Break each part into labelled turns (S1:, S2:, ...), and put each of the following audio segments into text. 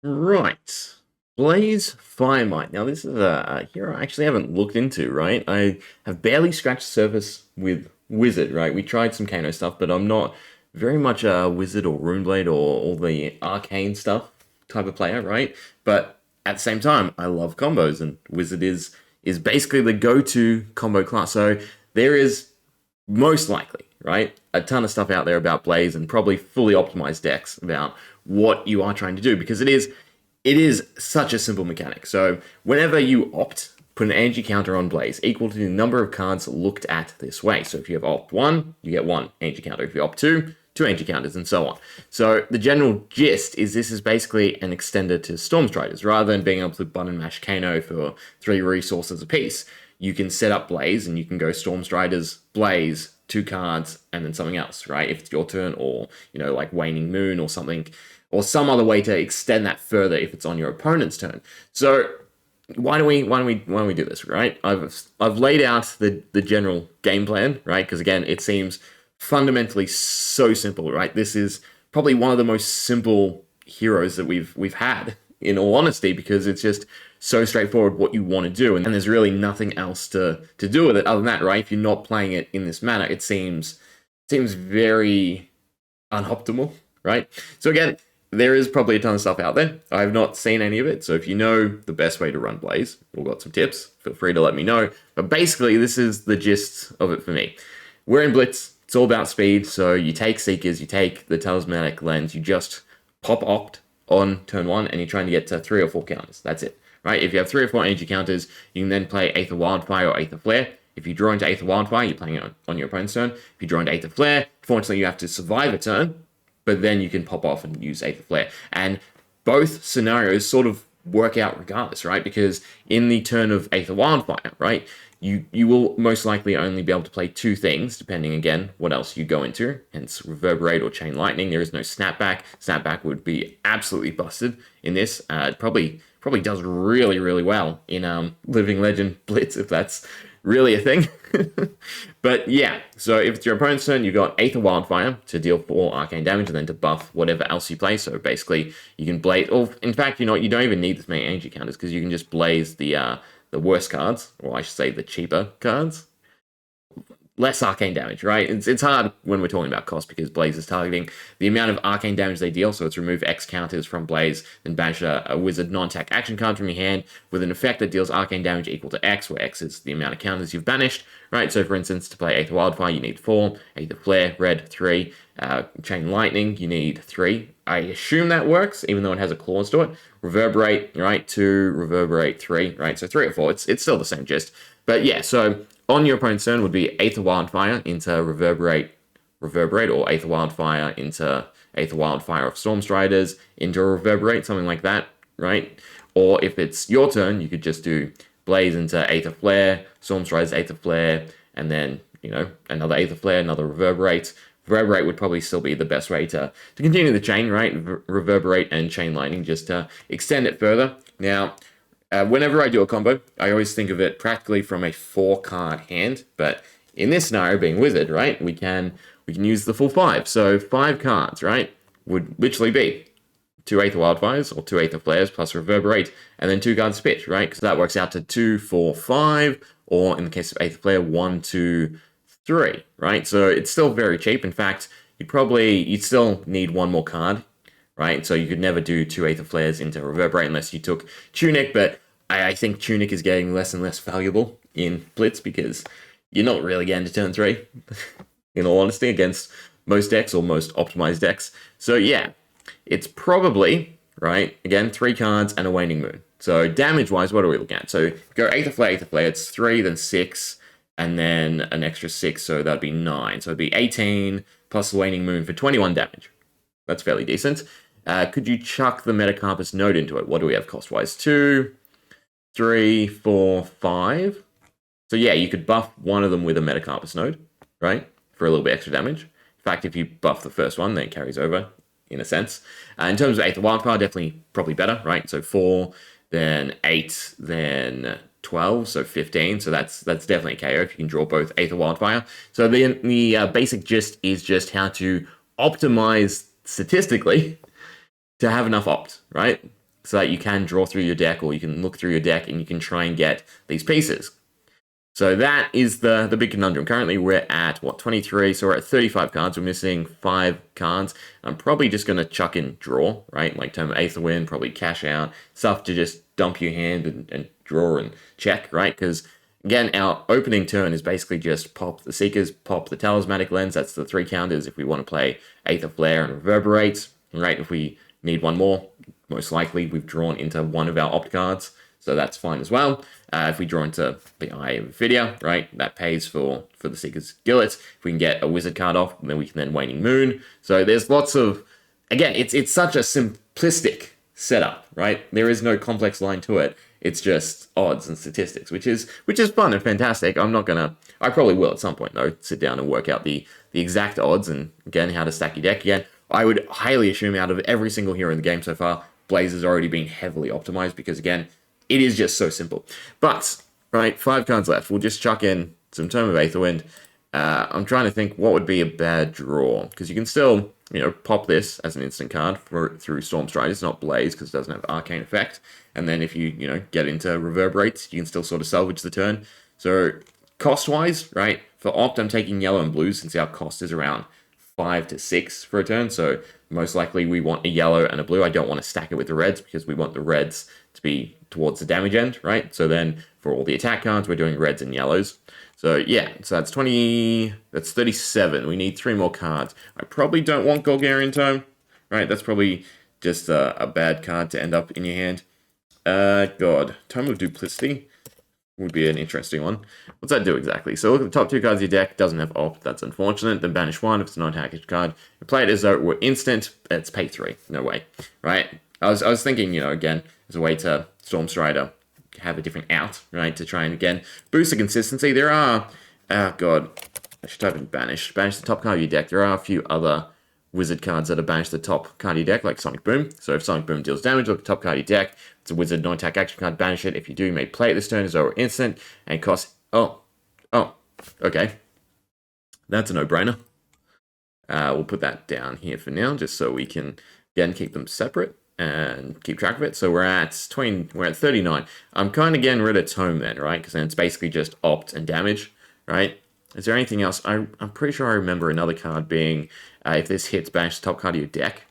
S1: Right. Blaze Firemind. Now, this is a hero I actually haven't looked into, right? I have barely scratched the surface with Wizard, right? We tried some Kano stuff, but I'm not very much a Wizard or Runeblade or all the arcane stuff type of player, right? But at the same time, I love combos, and Wizard is basically the go-to combo class. So there is most likely, right? A ton of stuff out there about Blaze and probably fully optimized decks about what you are trying to do because it is such a simple mechanic. So whenever you opt, put an energy counter on Blaze equal to the number of cards looked at this way. So if you have opt 1, you get 1 energy counter. If you opt 2, 2 energy counters, and so on. So the general gist is this is basically an extender to Stormstriders. Rather than being able to button mash Kano for 3 resources apiece, you can set up Blaze and you can go Stormstriders, Blaze, 2 cards, and then something else, right? If it's your turn, or like Waning Moon or something, or some other way to extend that further if it's on your opponent's turn. So why do we do this, right? I've laid out the general game plan, right? Because again, it seems fundamentally so simple, right? This is probably one of the most simple heroes that we've had, in all honesty, because it's just so straightforward what you want to do, and there's really nothing else to do with it other than that, right? If you're not playing it in this manner, it seems very unoptimal, right? So again, there is probably a ton of stuff out there. I have not seen any of it, so if you know the best way to run Blaze or got some tips, feel free to let me know. But basically, this is the gist of it for me. We're in Blitz. It's all about speed, so you take Seekers, you take the Talismanic Lens, you just pop Opt on turn 1, and you're trying to get to 3 or 4 counters. That's it, right? If you have 3 or 4 energy counters, you can then play Aether Wildfire or Aether Flare. If you draw into Aether Wildfire, you're playing it on your opponent's turn. If you draw into Aether Flare, fortunately you have to survive a turn, but then you can pop off and use Aether Flare. And both scenarios sort of work out regardless, right? Because in the turn of Aether Wildfire, right, you will most likely only be able to play 2 things, depending, again, what else you go into, hence Reverberate or Chain Lightning. There is no Snapback. Snapback would be absolutely busted in this. It probably does really, really well in Living Legend Blitz, if that's really a thing. But yeah, so if it's your opponent's turn, you've got Aether Wildfire to deal 4 arcane damage and then to buff whatever else you play. So basically, you can blaze, or in fact, you don't even need this many energy counters because you can just blaze the worst cards, or I should say the cheaper cards. Less arcane damage, right? It's hard when we're talking about cost because Blaze is targeting the amount of arcane damage they deal, so it's remove X counters from Blaze, then banish a wizard non-attack action card from your hand with an effect that deals arcane damage equal to X, where X is the amount of counters you've banished, right? So for instance, to play Aether Wildfire, you need 4, Aether Flare, red, 3, Chain Lightning, you need 3. I assume that works, even though it has a clause to it. Reverberate, right? 2, Reverberate, 3, right? So 3 or 4, it's still the same gist. But yeah, so on your opponent's turn would be Aether Wildfire into Reverberate, or Aether Wildfire into Aether Wildfire of Stormstriders into Reverberate, something like that, right? Or if it's your turn, you could just do Blaze into Aether Flare, Stormstriders, Aether Flare, and then, another Aether Flare, another Reverberate. Reverberate would probably still be the best way to continue the chain, right? Reverberate and Chain Lightning just to extend it further. Now, whenever I do a combo, I always think of it practically from a 4-card hand, but in this scenario, being Wizard, right, we can use the full 5. So 5 cards, right, would literally be 2 Aether Wildfires or 2 Aether Flares plus Reverberate, and then 2 cards pitch, right? Because that works out to 2, 4, 5, or in the case of Aether Flare, 1, 2, 3, right? So it's still very cheap. In fact, you'd still need 1 more card, right? So you could never do 2 Aether Flares into Reverberate unless you took Tunic, but I think Tunic is getting less and less valuable in Blitz because you're not really getting to turn 3, in all honesty, against most decks or most optimized decks. So yeah, it's probably, right, again, 3 cards and a Waning Moon. So damage-wise, what are we looking at? So go Aether Flare, it's 3, then 6, and then an extra 6, so that'd be 9. So it'd be 18 plus the Waning Moon for 21 damage. That's fairly decent. Could you chuck the Metacarpus node into it? What do we have cost-wise? 2, 3, 4, 5. So yeah, you could buff one of them with a Metacarpus node, right? For a little bit extra damage. In fact, if you buff the first one, then it carries over, in a sense. In terms of Aether Wildfire, definitely probably better, right? So 4, then 8, then 12, so 15. So that's definitely a KO if you can draw both Aether Wildfire. So the basic gist is just how to optimize statistically to have enough opt, right? so that you can draw through your deck, or you can look through your deck and you can try and get these pieces. So that is the big conundrum. Currently, we're at, what, 23? So we're at 35 cards. We're missing 5 cards. I'm probably just going to chuck in draw, right? Like Tome of Aether Wind, probably cash out. Stuff to just dump your hand and draw and check, right? Because, again, our opening turn is basically just pop the Seekers, pop the Talismanic Lens. That's the 3 counters if we want to play Aether Flare and Reverberate, right? If we need one more, most likely we've drawn into one of our opt cards. So that's fine as well. If we draw into the Eye of Vidya, right, that pays for the Seeker's Gillet. If we can get a Wizard card off, then we can then Waning Moon. So there's lots of, again, it's such a simplistic setup, right? There is no complex line to it. It's just odds and statistics, which is fun and fantastic. I probably will at some point though, sit down and work out the exact odds and again how to stack your deck. Again, I would highly assume out of every single hero in the game so far, Blaze has already been heavily optimized because again, it is just so simple. But, right, 5 cards left. We'll just chuck in some Tome of Aetherwind. I'm trying to think what would be a bad draw. Because you can still, pop this as an instant card through Storm Stride. It's not Blaze because it doesn't have Arcane Effect. And then if you, get into Reverberates, you can still sort of salvage the turn. So, cost-wise, right, for Opt, I'm taking yellow and blue since our cost is around 5 to 6 for a turn. So, most likely we want a yellow and a blue. I don't want to stack it with the reds because we want the reds to be towards the damage end, right? So then for all the attack cards, we're doing reds and yellows. So yeah, so that's 37. We need 3 more cards. I probably don't want Golgarian Tome, right? That's probably just a bad card to end up in your hand. God, Tome of Duplicity would be an interesting one. What's that do exactly? So look at the top 2 cards of your deck. Doesn't have Opt. That's unfortunate. Then banish 1 if it's a non-packaged card. And play it as though it were instant. It's pay 3. No way, right? I was thinking, again, as a way to Storm Strider, have a different out, right? To try and, again, boost the consistency. There are, oh god, I should type in banish. Banish the top card of your deck. There are a few other wizard cards that are banished the top card of your deck, like Sonic Boom. So if Sonic Boom deals damage, look at the top card of your deck. It's a wizard non-attack action card, banish it. If you do, you may play it this turn as though it's instant, and it costs, oh, okay. That's a no-brainer. We'll put that down here for now, just so we can, again, keep them separate and keep track of it. So we're at 39. I'm kind of getting rid of Tome then, right? Because then it's basically just Opt and damage, right? Is there anything else? I'm pretty sure I remember another card being, if this hits, banish the top card of your deck.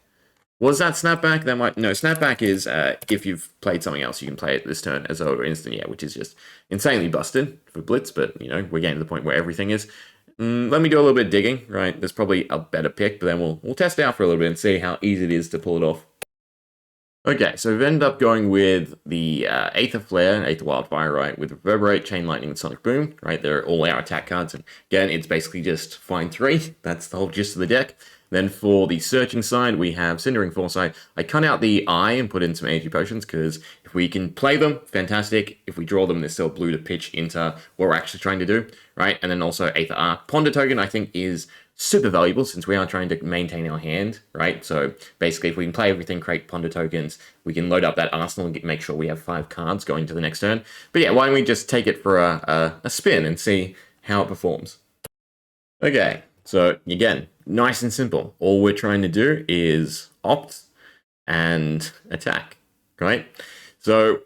S1: Was that Snapback? No, Snapback is if you've played something else, you can play it this turn as though it were instant, yeah, which is just insanely busted for Blitz, but, we're getting to the point where everything is. Let me do a little bit of digging, right? There's probably a better pick, but then we'll test it out for a little bit and see how easy it is to pull it off. Okay, so we've ended up going with the Aether Flare and Aether Wildfire, right? With Reverberate, Chain Lightning, and Sonic Boom, right? They're all our attack cards, and again, it's basically just find 3. That's the whole gist of the deck. Then for the searching side, we have Cindering Foresight. I cut out the eye and put in some energy potions, because if we can play them, fantastic. If we draw them, there's still blue to pitch into what we're actually trying to do, right? And then also Aether Arc. Ponder Token, I think, is super valuable since we are trying to maintain our hand, right? So basically, if we can play everything, create Ponder Tokens, we can load up that arsenal and make sure we have 5 cards going to the next turn. But yeah, why don't we just take it for a spin and see how it performs. Okay, so again, nice and simple. All we're trying to do is Opt and attack, right? So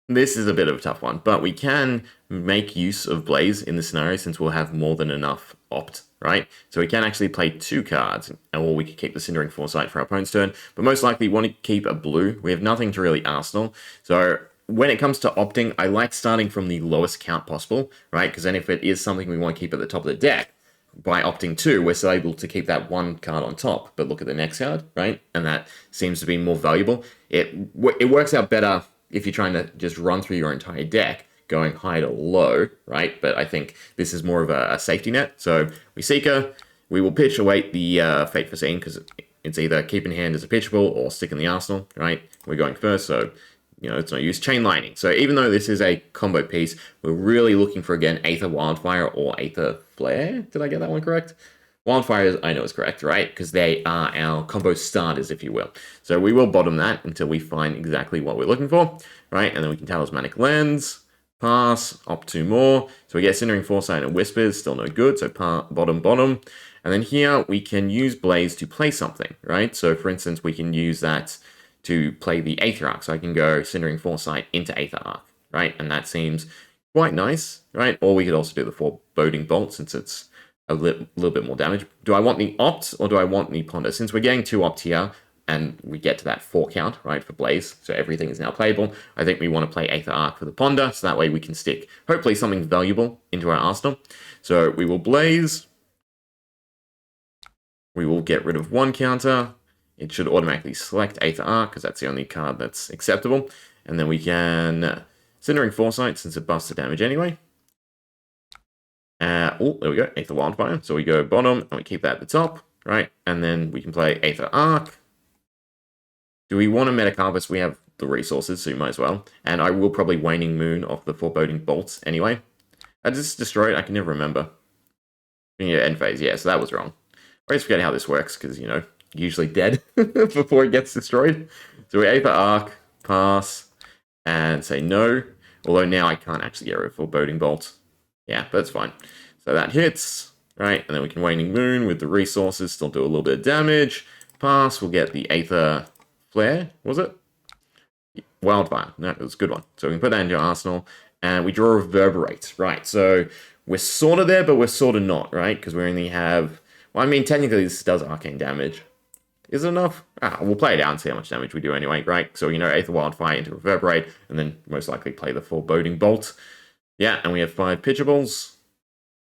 S1: this is a bit of a tough one, but we can make use of Blaze in this scenario since we'll have more than enough Opt, right? So we can actually play 2 cards, or we could keep the Cindering Foresight for our opponent's turn, but most likely we want to keep a blue. We have nothing to really arsenal, so when it comes to opting, I like starting from the lowest count possible, right? Because then if it is something we want to keep at the top of the deck, by opting 2, we're still able to keep that 1 card on top, but look at the next card, right? And that seems to be more valuable. It works out better if you're trying to just run through your entire deck, going high to low, right? But I think this is more of a safety net. So we Seeker, we will pitch await the Fate Foreseen, because it's either keep in hand as a pitchable or stick in the arsenal, right? We're going first, so it's no use. Chain Lightning. So even though this is a combo piece, we're really looking for, again, Aether Wildfire or Aether Flare. Did I get that one correct? Wildfire, I know is correct, right? Because they are our combo starters, if you will. So we will bottom that until we find exactly what we're looking for, right? And then we can Talismanic Lens, pass, opt 2 more. So we get Cindering Foresight and Whispers, still no good, so bottom. And then here we can use Blaze to play something, right? So for instance, we can use that to play the Aether Arc. So I can go Cindering Foresight into Aether Arc, right? And that seems quite nice, right? Or we could also do the Foreboding Bolt since it's a little bit more damage. Do I want the Opt or do I want the Ponder? Since we're getting 2 Opt here, and we get to that 4 count, right, for Blaze, so everything is now playable, I think we want to play Aether Arc for the Ponder, so that way we can stick, hopefully, something valuable into our arsenal. So we will Blaze. We will get rid of 1 counter. It should automatically select Aether Arc, because that's the only card that's acceptable. And then we can Cindering Foresight, since it buffs the damage anyway. Oh, there we go, Aether Wildfire. So we go bottom, and we keep that at the top, right? And then we can play Aether Arc. Do we want to Metacarpus? We have the resources, so you might as well. And I will probably Waning Moon off the Foreboding Bolts anyway. I just destroyed, I can never remember. Yeah, end phase, yeah, so that was wrong. I always forget how this works, because, you know, usually dead before it gets destroyed. So we Aether Arc, pass, and say no. Although now I can't actually get rid of Foreboding Bolt. Yeah, but it's fine. So that hits, right? And then we can Waning Moon with the resources, still do a little bit of damage. Pass, we'll get the Aether Flare, was it? Wildfire. No, it was a good one. So we can put that into our arsenal, and we draw Reverberate. Right, so we're sort of there, but we're sort of not, right? Because we only have... Well, I mean, technically this does arcane damage. Is it enough? We'll play it out and see how much damage we do anyway, right? So, you know, Aether Wildfire into Reverberate, and then most likely play the Foreboding Bolt. Yeah, and we have 5 pitchables.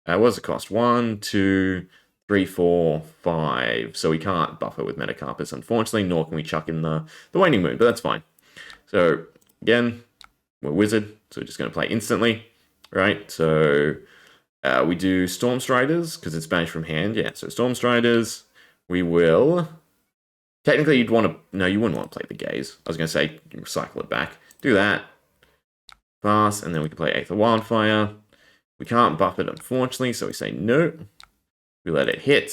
S1: What does it cost? 1, 2... 3, 4, 5. So we can't buffer with Metacarpus, unfortunately, nor can we chuck in the Waning Moon, but that's fine. So, again, we're Wizard, so we're just going to play instantly, right? So, we do Storm Striders, because it's banished from hand. Yeah, so Storm Striders, we will... Technically, you'd want to... No, you wouldn't want to play the Gaze. I was going to say, recycle it back. Do that. Pass, and then we can play Aether Wildfire. We can't buff it, unfortunately, so we say no. We let it hit.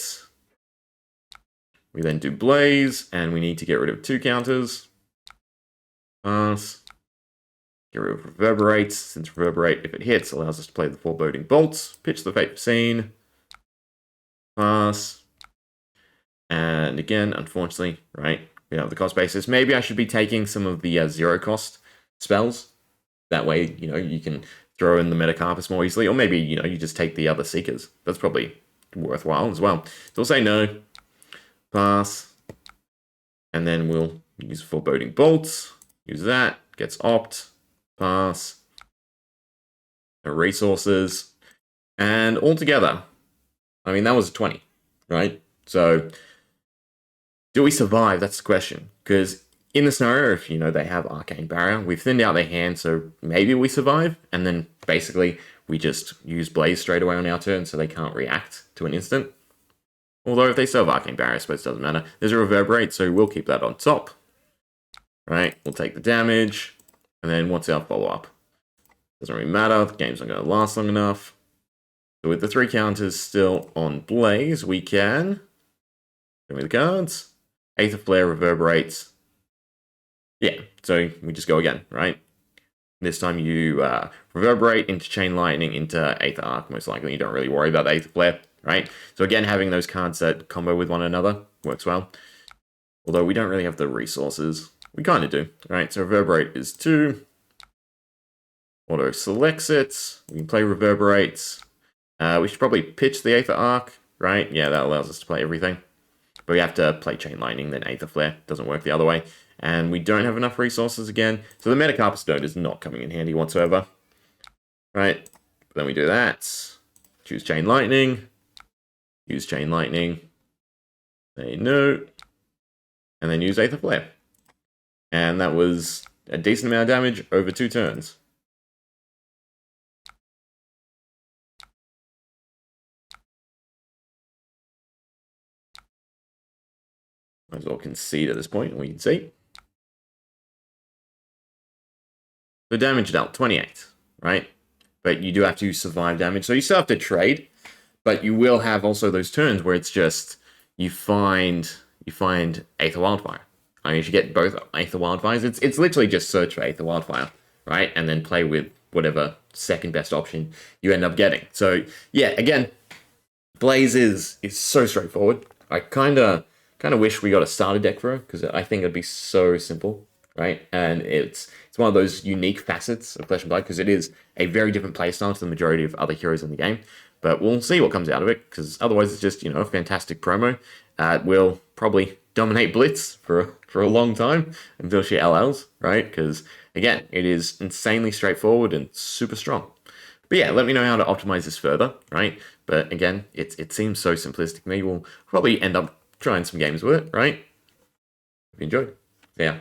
S1: We then do Blaze, and we need to get rid of 2 counters. Pass. Get rid of Reverberate, since Reverberate, if it hits, allows us to play the Foreboding Bolts. Pitch the Fate Scene. Pass. And again, unfortunately, right, we have the cost basis. Maybe I should be taking some of the 0-cost spells. That way, you know, you can throw in the Metacarpus more easily. Or maybe, you know, you just take the other Seekers. That's probably worthwhile as well. So we'll say no. Pass. And then we'll use Foreboding Bolts. Use that. Gets Opt. Pass. No resources. And altogether, I mean, that was a 20, right? So, do we survive? That's the question. Because in the scenario, if, you know, they have Arcane Barrier, we've thinned out their hand, so maybe we survive. And then, basically, we just use Blaze straight away on our turn, so they can't react to an instant. Although, if they still have Arcane Barrier, I suppose it doesn't matter. There's a Reverberate, so we'll keep that on top. Right, we'll take the damage. And then, what's our follow-up? Doesn't really matter, the game's not going to last long enough. So with the 3 counters still on Blaze, we can... Show me the cards. Aether Flare reverberates. Yeah, so we just go again, right? This time you reverberate into Chain Lightning into Aether Arc, most likely. You don't really worry about the Aether Flare, right? So again, having those cards that combo with one another works well. Although we don't really have the resources. We kind of do, right? So Reverberate is 2. Auto selects it. We can play Reverberates. We should probably pitch the Aether Arc, right? Yeah, that allows us to play everything. But we have to play Chain Lightning, then Aether Flare. Doesn't work the other way. And we don't have enough resources again. So the Metacarpus Node is not coming in handy whatsoever. Right? But then we do that. Choose Chain Lightning. Use Chain Lightning. Say no. And then use Aether Flare. And that was a decent amount of damage over 2 turns. Might as well concede at this point, and we can see. The damage dealt, 28, right? But you do have to survive damage, so you still have to trade, but you will have also those turns where it's just, you find Aether Wildfire. I mean, you should get both Aether Wildfires. It's literally just search for Aether Wildfire, right? And then play with whatever second best option you end up getting. So, yeah, again, Blaze is so straightforward. I kind of kind of wish we got a starter deck for her, because I think it'd be so simple, right? And it's one of those unique facets of Flesh and Blood, because it is a very different playstyle to the majority of other heroes in the game. But we'll see what comes out of it, because otherwise it's just, a fantastic promo. It will probably dominate Blitz for a long time until she LLs, right? Because, again, it is insanely straightforward and super strong. But yeah, let me know how to optimize this further, right? But again, it seems so simplistic to me. We'll probably end up trying some games with it, right? If you enjoyed. Yeah.